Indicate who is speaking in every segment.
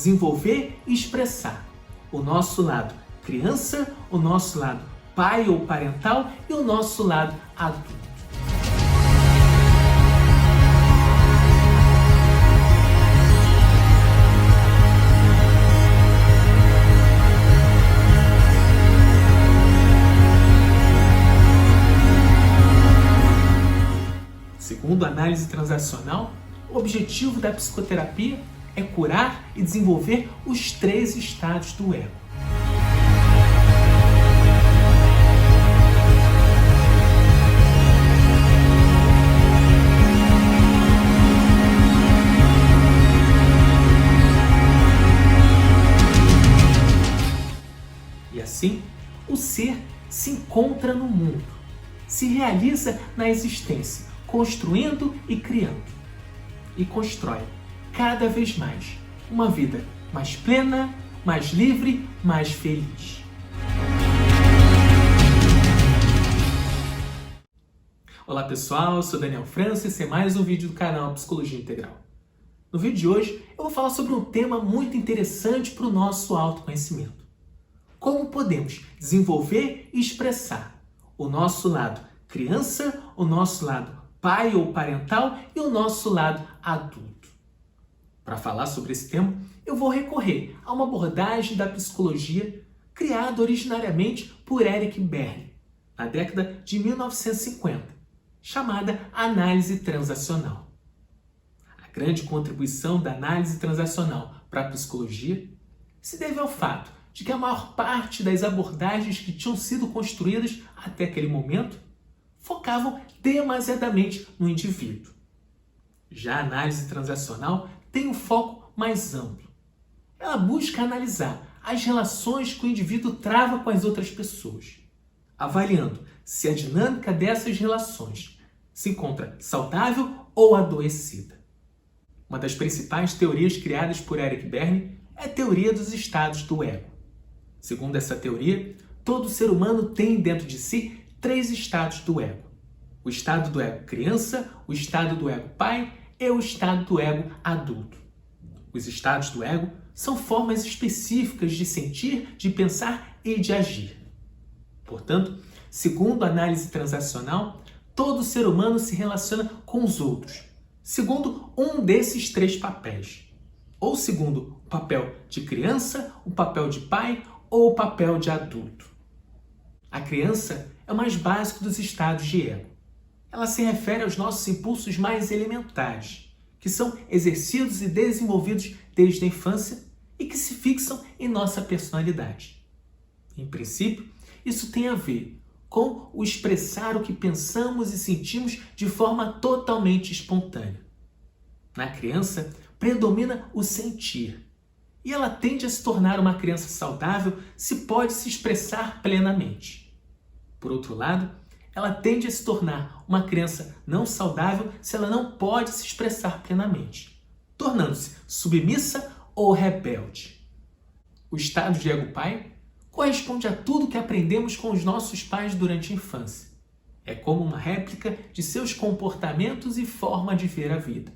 Speaker 1: desenvolver e expressar o nosso lado criança, o nosso lado pai ou parental e o nosso lado adulto. Segundo a análise transacional, o objetivo da psicoterapia é curar e desenvolver os 3 estados do ego. E assim, o ser se encontra no mundo, se realiza na existência, construindo e criando. E constrói, cada vez mais, uma vida mais plena, mais livre, mais feliz. Olá pessoal, eu sou Daniel França e esse é mais um vídeo do canal Psicologia Integral. No vídeo de hoje eu vou falar sobre um tema muito interessante para o nosso autoconhecimento. Como podemos desenvolver e expressar o nosso lado criança, o nosso lado pai ou parental e o nosso lado adulto. Para falar sobre esse tema, eu vou recorrer a uma abordagem da psicologia criada originariamente por Eric Berne, na década de 1950, chamada análise transacional. A grande contribuição da análise transacional para a psicologia se deve ao fato de que a maior parte das abordagens que tinham sido construídas até aquele momento focavam demasiadamente no indivíduo. Já a análise transacional tem um foco mais amplo. Ela busca analisar as relações que o indivíduo trava com as outras pessoas, avaliando se a dinâmica dessas relações se encontra saudável ou adoecida. Uma das principais teorias criadas por Eric Berne é a teoria dos estados do ego. Segundo essa teoria, todo ser humano tem dentro de si 3 estados do ego. O estado do ego criança, o estado do ego pai e o estado do ego adulto. Os estados do ego são formas específicas de sentir, de pensar e de agir. Portanto, segundo a análise transacional, todo ser humano se relaciona com os outros, segundo um desses 3 papéis. Ou segundo o papel de criança, o papel de pai ou o papel de adulto. A criança é o mais básico dos estados de ego. Ela se refere aos nossos impulsos mais elementares, que são exercidos e desenvolvidos desde a infância e que se fixam em nossa personalidade. Em princípio, isso tem a ver com o expressar o que pensamos e sentimos de forma totalmente espontânea. Na criança, predomina o sentir, e ela tende a se tornar uma criança saudável se pode se expressar plenamente. Por outro lado, ela tende a se tornar uma criança não saudável se ela não pode se expressar plenamente, tornando-se submissa ou rebelde. O estado de ego pai corresponde a tudo que aprendemos com os nossos pais durante a infância. É como uma réplica de seus comportamentos e forma de ver a vida.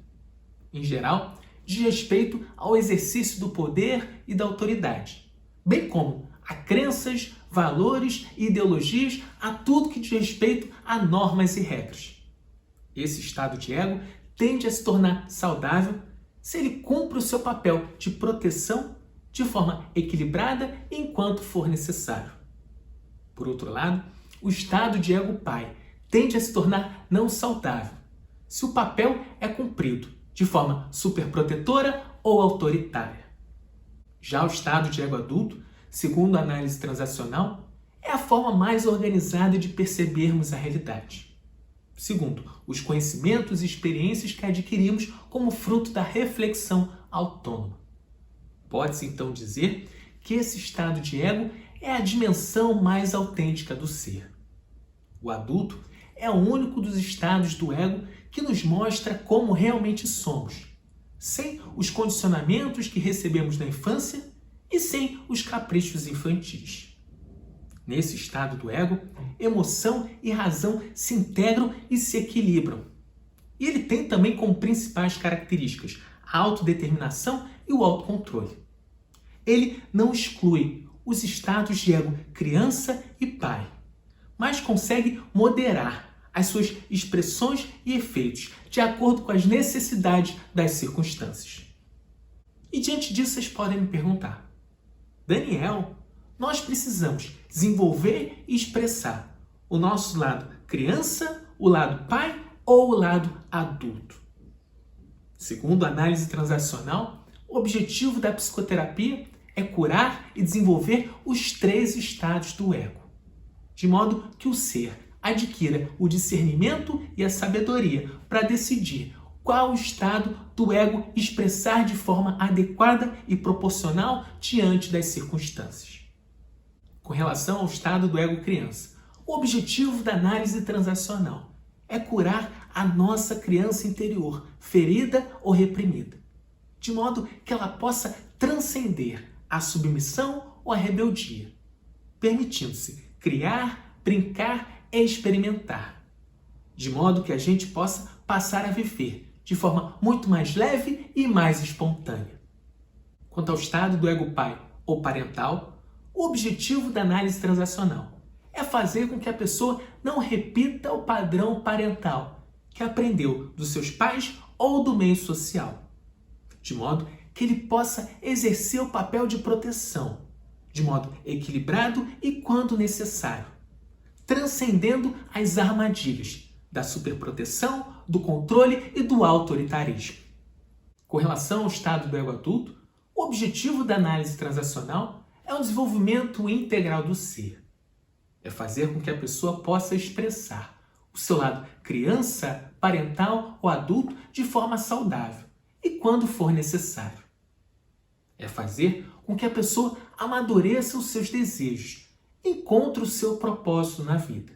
Speaker 1: Em geral, diz respeito ao exercício do poder e da autoridade, bem como a crenças, valores e ideologias, a tudo que diz respeito a normas e regras. Esse estado de ego tende a se tornar saudável se ele cumpre o seu papel de proteção de forma equilibrada enquanto for necessário. Por outro lado, o estado de ego pai tende a se tornar não saudável se o papel é cumprido de forma superprotetora ou autoritária. Já o estado de ego adulto, segundo a análise transacional, é a forma mais organizada de percebermos a realidade, segundo os conhecimentos e experiências que adquirimos como fruto da reflexão autônoma. Pode-se então dizer que esse estado de ego é a dimensão mais autêntica do ser. O adulto é o único dos estados do ego que nos mostra como realmente somos, sem os condicionamentos que recebemos na infância e sem os caprichos infantis. Nesse estado do ego, emoção e razão se integram e se equilibram. E ele tem também como principais características a autodeterminação e o autocontrole. ele não exclui os estados de ego criança e pai, mas consegue moderar as suas expressões e efeitos de acordo com as necessidades das circunstâncias. E diante disso, vocês podem me perguntar: Daniel, nós precisamos desenvolver e expressar o nosso lado criança, o lado pai ou o lado adulto? Segundo a análise transacional, o objetivo da psicoterapia é curar e desenvolver os 3 estados do ego, de modo que o ser adquira o discernimento e a sabedoria para decidir qual estado do ego expressar de forma adequada e proporcional diante das circunstâncias. Com relação ao estado do ego criança, o objetivo da análise transacional é curar a nossa criança interior, ferida ou reprimida, de modo que ela possa transcender a submissão ou a rebeldia, permitindo-se criar, brincar e experimentar, de modo que a gente possa passar a viver de forma muito mais leve e mais espontânea. Quanto ao estado do ego pai ou parental, o objetivo da análise transacional é fazer com que a pessoa não repita o padrão parental que aprendeu dos seus pais ou do meio social, de modo que ele possa exercer o papel de proteção, de modo equilibrado e quando necessário, transcendendo as armadilhas da superproteção, do controle e do autoritarismo. Com relação ao estado do ego adulto, o objetivo da análise transacional é o desenvolvimento integral do ser. É fazer com que a pessoa possa expressar o seu lado criança, parental ou adulto de forma saudável e quando for necessário. É fazer com que a pessoa amadureça os seus desejos, encontre o seu propósito na vida.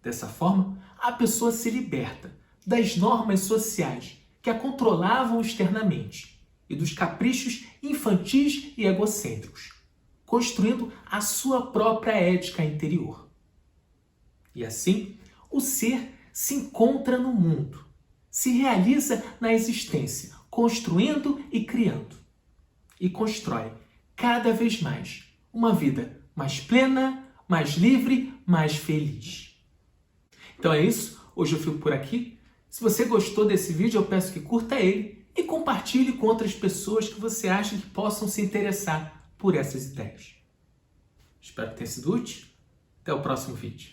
Speaker 1: Dessa forma, a pessoa se liberta das normas sociais que a controlavam externamente e dos caprichos infantis e egocêntricos, construindo a sua própria ética interior. E assim, o ser se encontra no mundo, se realiza na existência, construindo e criando, e constrói cada vez mais uma vida mais plena, mais livre, mais feliz. Então é isso, hoje eu fico por aqui. Se você gostou desse vídeo, eu peço que curta ele e compartilhe com outras pessoas que você acha que possam se interessar por essas ideias. Espero que tenha sido útil. Até o próximo vídeo.